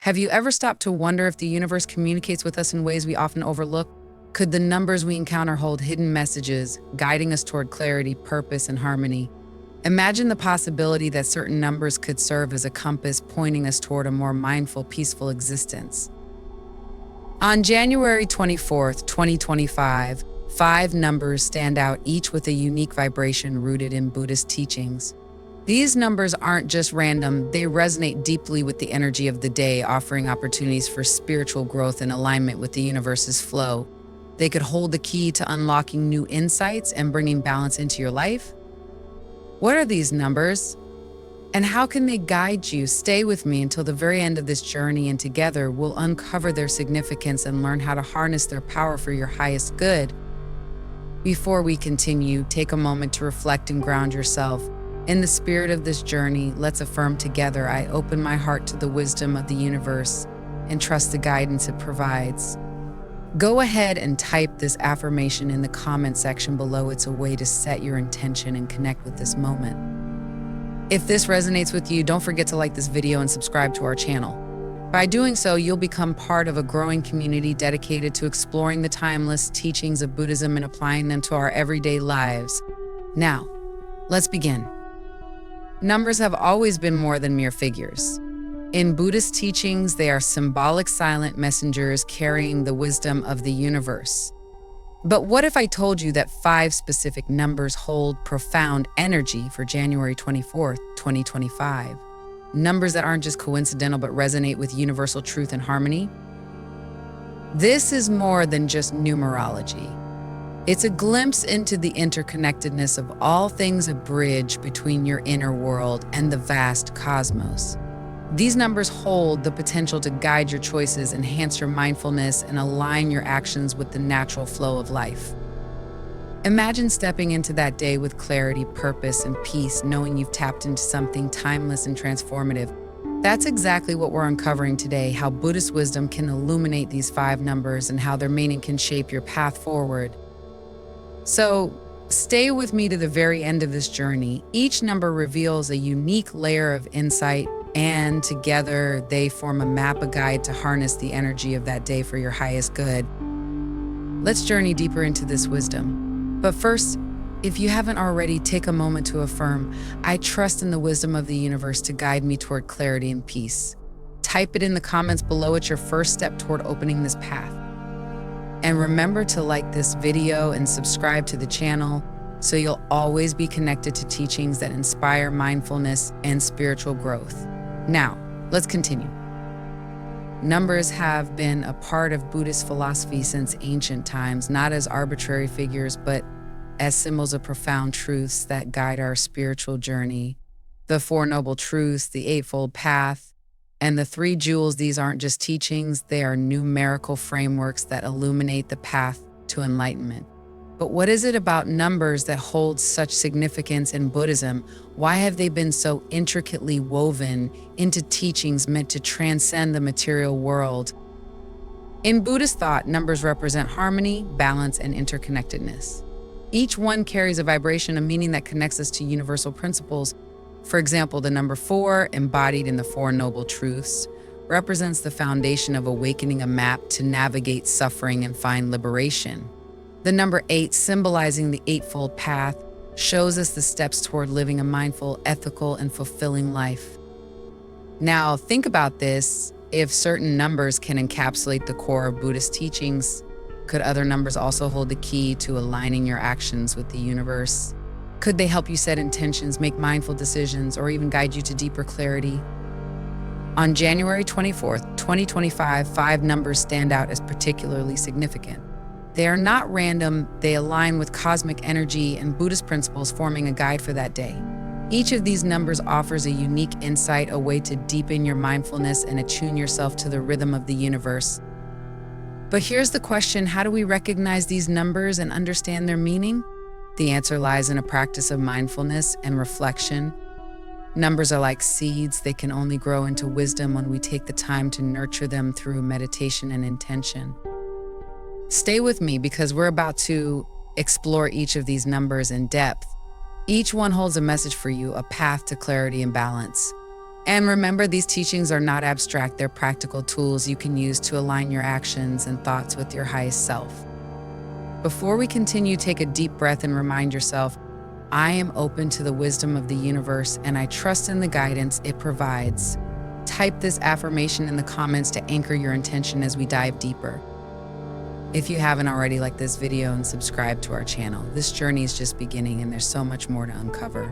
Have you ever stopped to wonder if the universe communicates with us in ways we often overlook? Could the numbers we encounter hold hidden messages, guiding us toward clarity, purpose, and harmony? Imagine the possibility that certain numbers could serve as a compass pointing us toward a more mindful, peaceful existence. On January 24th, 2025, 5 numbers stand out, each with a unique vibration rooted in Buddhist teachings. These numbers aren't just random, they resonate deeply with the energy of the day, offering opportunities for spiritual growth in alignment with the universe's flow. They could hold the key to unlocking new insights and bringing balance into your life. What are these numbers? And how can they guide you? Stay with me until the very end of this journey, and together we'll uncover their significance and learn how to harness their power for your highest good. Before we continue, take a moment to reflect and ground yourself. In the spirit of this journey, let's affirm together, I open my heart to the wisdom of the universe and trust the guidance it provides. Go ahead and type this affirmation in the comment section below. It's a way to set your intention and connect with this moment. If this resonates with you, don't forget to like this video and subscribe to our channel. By doing so, you'll become part of a growing community dedicated to exploring the timeless teachings of Buddhism and applying them to our everyday lives. Now, let's begin. Numbers have always been more than mere figures. In Buddhist teachings, they are symbolic silent messengers carrying the wisdom of the universe. But what if I told you that 5 specific numbers hold profound energy for January 24th, 2025? Numbers that aren't just coincidental but resonate with universal truth and harmony? This is more than just numerology. It's a glimpse into the interconnectedness of all things, a bridge between your inner world and the vast cosmos. These numbers hold the potential to guide your choices, enhance your mindfulness, and align your actions with the natural flow of life. Imagine stepping into that day with clarity, purpose, and peace, knowing you've tapped into something timeless and transformative. That's exactly what we're uncovering today, how Buddhist wisdom can illuminate these 5 numbers and how their meaning can shape your path forward. So, stay with me to the very end of this journey. Each number reveals a unique layer of insight, and together they form a map, a guide to harness the energy of that day for your highest good. Let's journey deeper into this wisdom. But first, if you haven't already, take a moment to affirm, I trust in the wisdom of the universe to guide me toward clarity and peace. Type it in the comments below. It's your first step toward opening this path. And remember to like this video and subscribe to the channel so you'll always be connected to teachings that inspire mindfulness and spiritual growth. Now, let's continue. Numbers have been a part of Buddhist philosophy since ancient times, not as arbitrary figures, but as symbols of profound truths that guide our spiritual journey. The 4 Noble Truths, the Eightfold Path, and the 3 Jewels, these aren't just teachings, they are numerical frameworks that illuminate the path to enlightenment. But what is it about numbers that holds such significance in Buddhism? Why have they been so intricately woven into teachings meant to transcend the material world? In Buddhist thought, numbers represent harmony, balance, and interconnectedness. Each one carries a vibration, a meaning that connects us to universal principles. For example, the number 4, embodied in the 4 Noble Truths, represents the foundation of awakening, a map to navigate suffering and find liberation. The number 8, symbolizing the Eightfold Path, shows us the steps toward living a mindful, ethical, and fulfilling life. Now, think about this. If certain numbers can encapsulate the core of Buddhist teachings, could other numbers also hold the key to aligning your actions with the universe? Could they help you set intentions, make mindful decisions, or even guide you to deeper clarity? On January 24th, 2025, 5 numbers stand out as particularly significant. They are not random, they align with cosmic energy and Buddhist principles, forming a guide for that day. Each of these numbers offers a unique insight, a way to deepen your mindfulness and attune yourself to the rhythm of the universe. But here's the question, how do we recognize these numbers and understand their meaning? The answer lies in a practice of mindfulness and reflection. Numbers are like seeds, they can only grow into wisdom when we take the time to nurture them through meditation and intention. Stay with me because we're about to explore each of these numbers in depth. Each one holds a message for you, a path to clarity and balance. And remember, these teachings are not abstract, they're practical tools you can use to align your actions and thoughts with your highest self. Before we continue, take a deep breath and remind yourself, I am open to the wisdom of the universe and I trust in the guidance it provides. Type this affirmation in the comments to anchor your intention as we dive deeper. If you haven't already, like this video and subscribe to our channel. This journey is just beginning and there's so much more to uncover.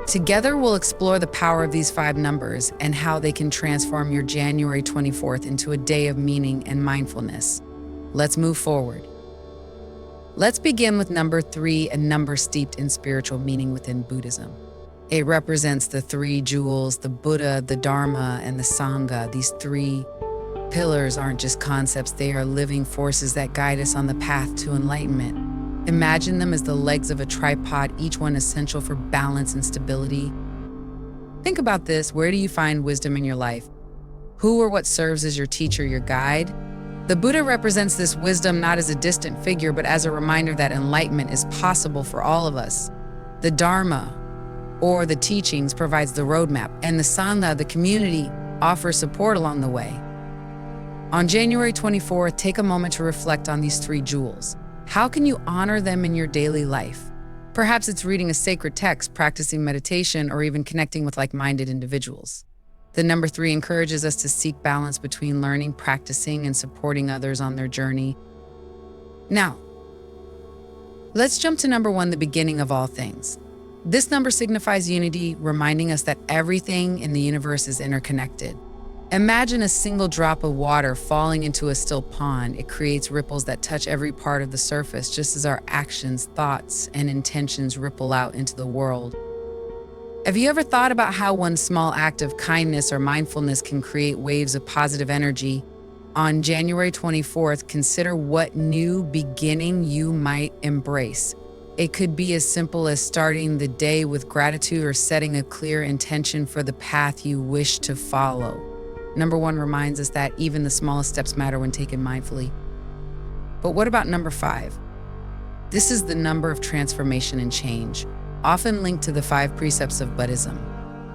Together, we'll explore the power of these 5 numbers and how they can transform your January 24th into a day of meaning and mindfulness. Let's move forward. Let's begin with number 3, a number steeped in spiritual meaning within Buddhism. It represents the 3 jewels, the Buddha, the Dharma, and the Sangha. These 3 pillars aren't just concepts, they are living forces that guide us on the path to enlightenment. Imagine them as the legs of a tripod, each one essential for balance and stability. Think about this. Where do you find wisdom in your life? Who or what serves as your teacher, your guide? The Buddha represents this wisdom not as a distant figure, but as a reminder that enlightenment is possible for all of us. The Dharma, or the teachings, provides the roadmap, and the Sangha, the community, offers support along the way. On January 24th, take a moment to reflect on these 3 jewels. How can you honor them in your daily life? Perhaps it's reading a sacred text, practicing meditation, or even connecting with like-minded individuals. The number 3 encourages us to seek balance between learning, practicing, and supporting others on their journey. Now, let's jump to number 1, the beginning of all things. This number signifies unity, reminding us that everything in the universe is interconnected. Imagine a single drop of water falling into a still pond. It creates ripples that touch every part of the surface, just as our actions, thoughts, and intentions ripple out into the world. Have you ever thought about how one small act of kindness or mindfulness can create waves of positive energy? On January 24th, consider what new beginning you might embrace. It could be as simple as starting the day with gratitude or setting a clear intention for the path you wish to follow. Number 1 reminds us that even the smallest steps matter when taken mindfully. But what about number 5? This is the number of transformation and change, often linked to the 5 precepts of Buddhism.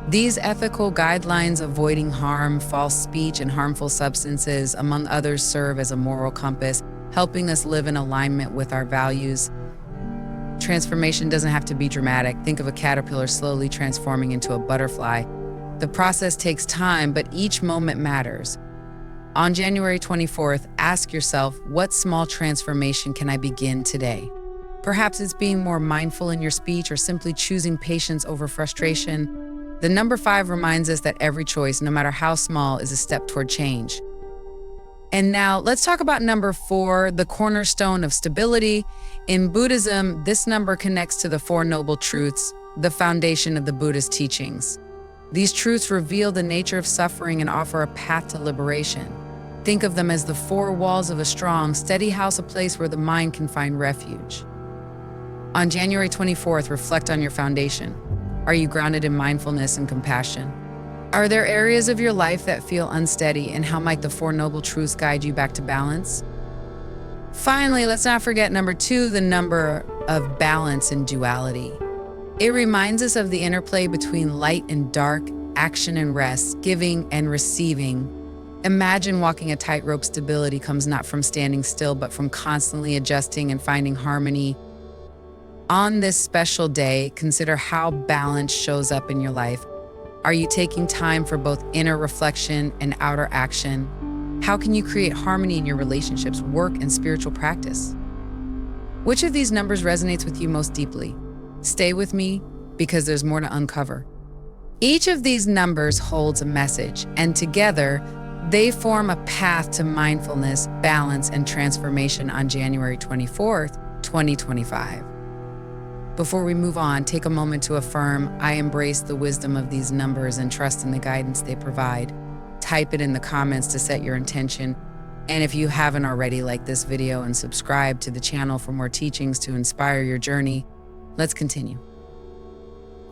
These ethical guidelines, avoiding harm, false speech, and harmful substances, among others, serve as a moral compass, helping us live in alignment with our values. Transformation doesn't have to be dramatic. Think of a caterpillar slowly transforming into a butterfly. The process takes time, but each moment matters. On January 24th, ask yourself, what small transformation can I begin today? Perhaps it's being more mindful in your speech or simply choosing patience over frustration. The number 5 reminds us that every choice, no matter how small, is a step toward change. And now let's talk about number 4, the cornerstone of stability. In Buddhism, this number connects to the 4 noble truths, the foundation of the Buddhist teachings. These truths reveal the nature of suffering and offer a path to liberation. Think of them as the 4 walls of a strong, steady house, a place where the mind can find refuge. On January 24th, reflect on your foundation. Are you grounded in mindfulness and compassion? Are there areas of your life that feel unsteady, and how might the 4 noble truths guide you back to balance? Finally, let's not forget number 2, the number of balance and duality. It reminds us of the interplay between light and dark, action and rest, giving and receiving. Imagine walking a tightrope. Stability comes not from standing still, but from constantly adjusting and finding harmony. On this special day, consider how balance shows up in your life. Are you taking time for both inner reflection and outer action? How can you create harmony in your relationships, work, and spiritual practice? Which of these numbers resonates with you most deeply? Stay with me, because there's more to uncover. Each of these numbers holds a message, and together, they form a path to mindfulness, balance, and transformation on January 24th, 2025. Before we move on, take a moment to affirm, I embrace the wisdom of these numbers and trust in the guidance they provide. Type it in the comments to set your intention. And if you haven't already, like this video and subscribe to the channel for more teachings to inspire your journey. Let's continue.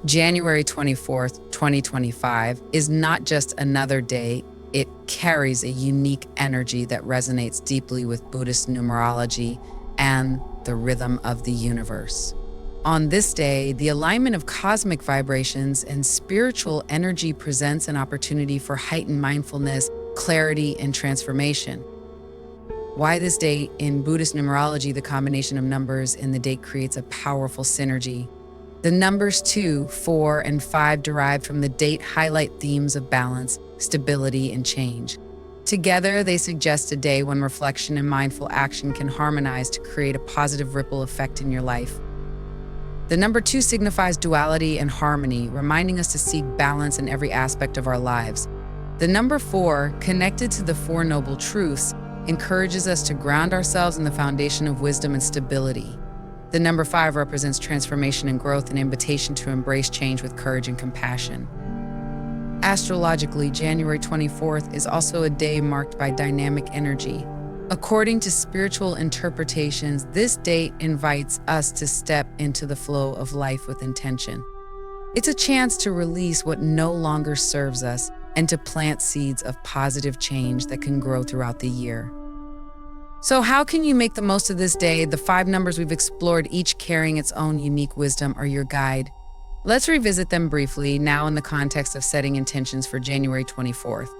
January 24th, 2025 is not just another day, it carries a unique energy that resonates deeply with Buddhist numerology and the rhythm of the universe. On this day, the alignment of cosmic vibrations and spiritual energy presents an opportunity for heightened mindfulness, clarity, and transformation. Why this date? In Buddhist numerology, the combination of numbers in the date creates a powerful synergy. The numbers 2, 4, and 5 derived from the date highlight themes of balance, stability, and change. Together, they suggest a day when reflection and mindful action can harmonize to create a positive ripple effect in your life. The number 2 signifies duality and harmony, reminding us to seek balance in every aspect of our lives. The number 4, connected to the Four Noble Truths, encourages us to ground ourselves in the foundation of wisdom and stability. The number 5 represents transformation and growth, an invitation to embrace change with courage and compassion. Astrologically, January 24th is also a day marked by dynamic energy. According to spiritual interpretations, this date invites us to step into the flow of life with intention. It's a chance to release what no longer serves us and to plant seeds of positive change that can grow throughout the year. So how can you make the most of this day? The 5 numbers we've explored, each carrying its own unique wisdom, are your guide. Let's revisit them briefly, now in the context of setting intentions for January 24th.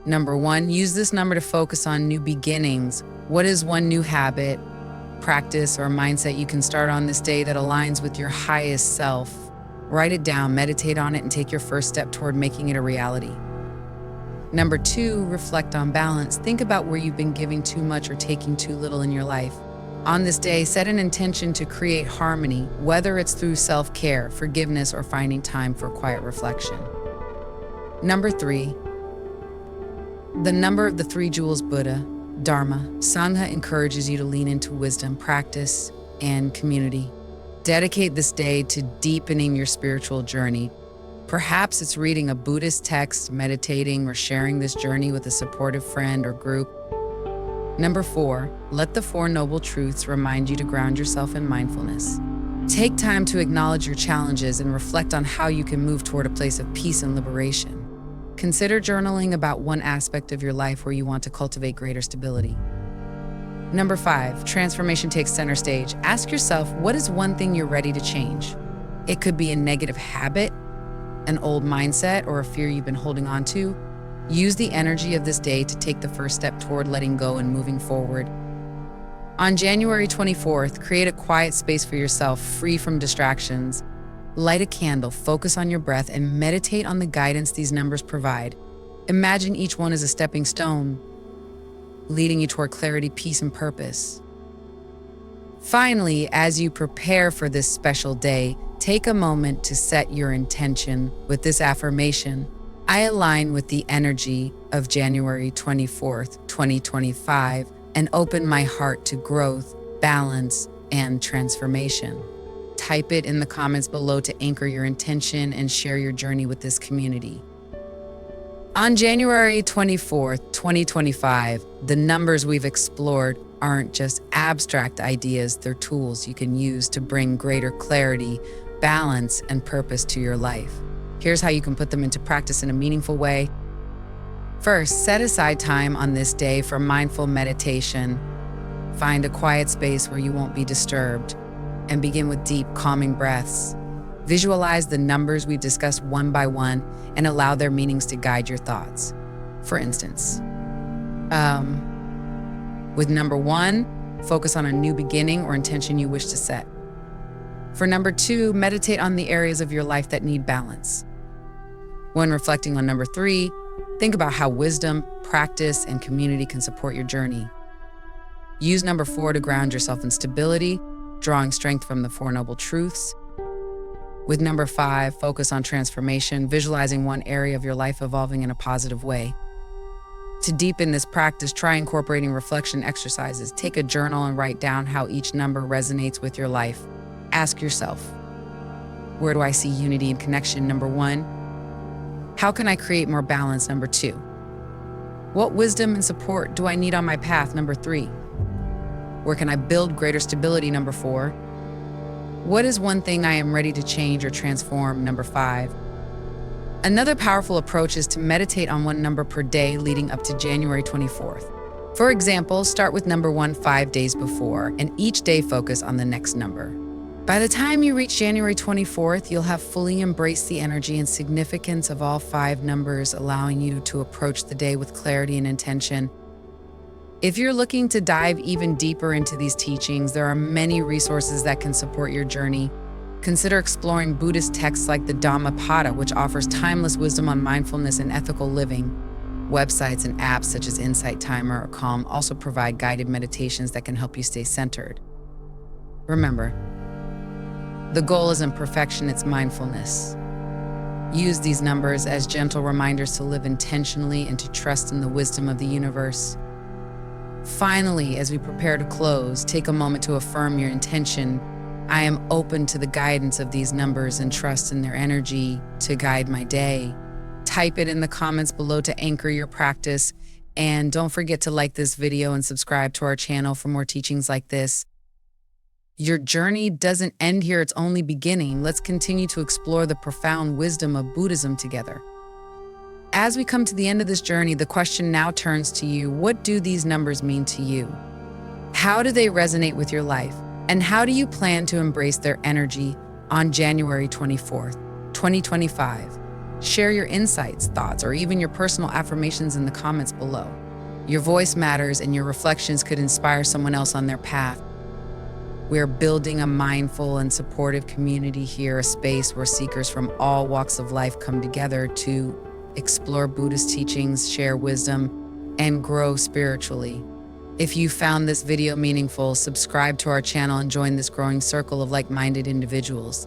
Number 1, use this number to focus on new beginnings. What is one new habit, practice, or mindset you can start on this day that aligns with your highest self? Write it down, meditate on it, and take your first step toward making it a reality. Number 2, reflect on balance. Think about where you've been giving too much or taking too little in your life. On this day, set an intention to create harmony, whether it's through self-care, forgiveness, or finding time for quiet reflection. Number 3, the number of the 3 jewels: Buddha, Dharma, Sangha encourages you to lean into wisdom, practice, and community. Dedicate this day to deepening your spiritual journey. Perhaps it's reading a Buddhist text, meditating, or sharing this journey with a supportive friend or group. Number 4, let the 4 Noble Truths remind you to ground yourself in mindfulness. Take time to acknowledge your challenges and reflect on how you can move toward a place of peace and liberation. Consider journaling about one aspect of your life where you want to cultivate greater stability. Number 5, transformation takes center stage. Ask yourself, what is one thing you're ready to change? It could be a negative habit, an old mindset, or a fear you've been holding on to. Use the energy of this day to take the first step toward letting go and moving forward. On January 24th, create a quiet space for yourself, free from distractions. Light a candle, focus on your breath, and meditate on the guidance these numbers provide. Imagine each one as a stepping stone, leading you toward clarity, peace, and purpose. Finally, as you prepare for this special day, take a moment to set your intention with this affirmation. I align with the energy of January 24th, 2025, and open my heart to growth, balance, and transformation. Type it in the comments below to anchor your intention and share your journey with this community. On January 24th, 2025, the numbers we've explored aren't just abstract ideas, they're tools you can use to bring greater clarity, balance, and purpose to your life. Here's how you can put them into practice in a meaningful way. First, set aside time on this day for mindful meditation. Find a quiet space where you won't be disturbed, and begin with deep, calming breaths. Visualize the numbers we've discussed one by one and allow their meanings to guide your thoughts. For instance, with number 1, focus on a new beginning or intention you wish to set. For number 2, meditate on the areas of your life that need balance. When reflecting on number 3, think about how wisdom, practice, and community can support your journey. Use number 4 to ground yourself in stability, drawing strength from the 4 Noble Truths. With number 5, focus on transformation, visualizing one area of your life evolving in a positive way. To deepen this practice, try incorporating reflection exercises. Take a journal and write down how each number resonates with your life. Ask yourself, where do I see unity and connection? Number 1. How can I create more balance? Number 2. What wisdom and support do I need on my path? Number 3. Where can I build greater stability? Number 4. What is one thing I am ready to change or transform? Number 5. Another powerful approach is to meditate on one number per day leading up to January 24th. For example, start with number 1 5 days before, and each day focus on the next number. By the time you reach January 24th, you'll have fully embraced the energy and significance of all 5 numbers, allowing you to approach the day with clarity and intention. If you're looking to dive even deeper into these teachings, there are many resources that can support your journey. Consider exploring Buddhist texts like the Dhammapada, which offers timeless wisdom on mindfulness and ethical living. Websites and apps such as Insight Timer or Calm also provide guided meditations that can help you stay centered. Remember, the goal isn't perfection, it's mindfulness. Use these numbers as gentle reminders to live intentionally and to trust in the wisdom of the universe. Finally, as we prepare to close, take a moment to affirm your intention. I am open to the guidance of these numbers and trust in their energy to guide my day. Type it in the comments below to anchor your practice. And don't forget to like this video and subscribe to our channel for more teachings like this. Your journey doesn't end here, it's only beginning. Let's continue to explore the profound wisdom of Buddhism together. As we come to the end of this journey, the question now turns to you. What do these numbers mean to you? How do they resonate with your life? And how do you plan to embrace their energy on January 24th, 2025? Share your insights, thoughts, or even your personal affirmations in the comments below. Your voice matters, and your reflections could inspire someone else on their path. We're building a mindful and supportive community here, a space where seekers from all walks of life come together to explore Buddhist teachings, share wisdom, and grow spiritually. If you found this video meaningful, subscribe to our channel and join this growing circle of like-minded individuals.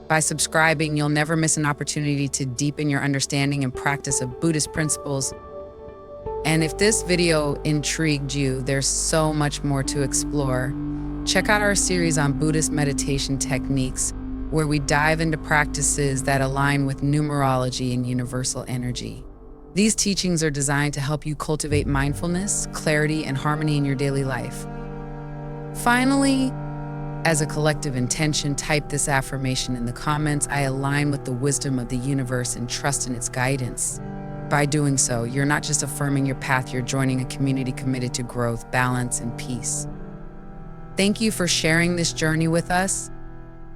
By subscribing, you'll never miss an opportunity to deepen your understanding and practice of Buddhist principles. And if this video intrigued you, there's so much more to explore. Check out our series on Buddhist meditation techniques, where we dive into practices that align with numerology and universal energy. These teachings are designed to help you cultivate mindfulness, clarity, and harmony in your daily life. Finally, as a collective intention, type this affirmation in the comments. I align with the wisdom of the universe and trust in its guidance. By doing so, you're not just affirming your path, you're joining a community committed to growth, balance, and peace. Thank you for sharing this journey with us,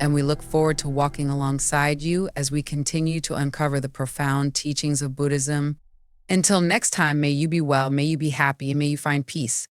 and we look forward to walking alongside you as we continue to uncover the profound teachings of Buddhism. Until next time, may you be well, may you be happy, and may you find peace.